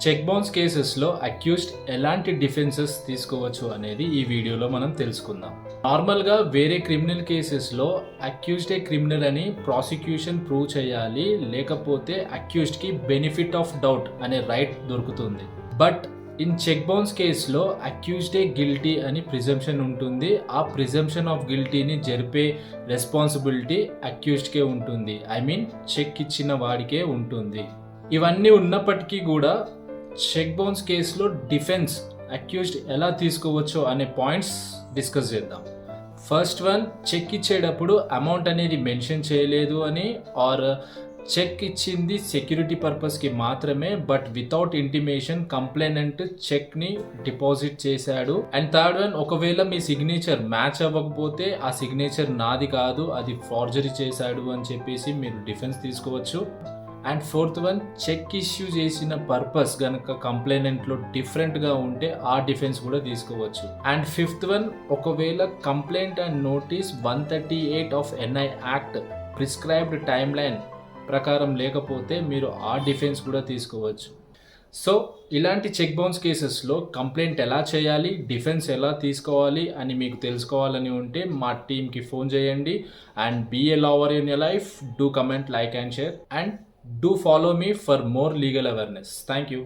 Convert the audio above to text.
Check bounce కేసెస్లో accused ఎలాంటి defences తీసుకోవచ్చు అనేది ఈ వీడియోలో మనం తెలుసుకుందాం. నార్మల్గా వేరే క్రిమినల్ కేసెస్లో అక్యూజ్డే క్రిమినల్ అని ప్రాసిక్యూషన్ ప్రూవ్ చేయాలి, లేకపోతే అక్యూజ్డ్కి బెనిఫిట్ ఆఫ్ డౌట్ అనే రైట్ దొరుకుతుంది. బట్ ఇన్ చెక్ బౌన్స్ కేసులో అక్యూజ్డే గిల్టీ అని ప్రిజంప్షన్ ఉంటుంది. ఆ ప్రిజంప్షన్ ఆఫ్ గిల్టీని జరిపే రెస్పాన్సిబిలిటీ అక్యూజ్డ్కే ఉంటుంది. ఐ మీన్ చెక్ ఇచ్చిన వాడికే ఉంటుంది. ఇవన్నీ ఉన్నప్పటికీ కూడా చెక్ బౌన్స్ కేసులో డిఫెన్స్ అక్యూజ్డ్ ఎలా తీసుకోవచ్చో అనే పాయింట్స్ డిస్కస్ చేద్దాం. ఫస్ట్ వన్, చెక్ ఇచ్చేటప్పుడు అమౌంట్ అనేది మెన్షన్ చేయలేదు అని, ఆర్ చెక్ ఇచ్చింది సెక్యూరిటీ పర్పస్కి మాత్రమే బట్ వితౌట్ ఇంటిమేషన్ కంప్లైనెంట్ చెక్ని డిపాజిట్ చేశాడు. అండ్ థర్డ్ వన్, ఒకవేళ మీ సిగ్నేచర్ మ్యాచ్ అవ్వకపోతే ఆ సిగ్నేచర్ నాది కాదు, అది ఫార్జరీ చేశాడు అని చెప్పేసి మీరు డిఫెన్స్ తీసుకోవచ్చు. And fourth one, check issue చేసిన పర్పస్ గనక కంప్లైనెంట్లో డిఫరెంట్గా ఉంటే ఆ డిఫెన్స్ కూడా తీసుకోవచ్చు. అండ్ ఫిఫ్త్ వన్, ఒకవేళ complaint and notice 138 of NI act prescribed time line ప్రకారం లేకపోతే మీరు ఆ డిఫెన్స్ కూడా తీసుకోవచ్చు. సో ఇలాంటి చెక్ బౌన్స్ కేసెస్లో కంప్లైంట్ ఎలా చేయాలి, డిఫెన్స్ ఎలా తీసుకోవాలి అని మీకు తెలుసుకోవాలని ఉంటే మా టీమ్కి ఫోన్ చేయండి. And be a lawyer in your life. Do comment, like and share, and do follow me for more legal awareness. Thank you.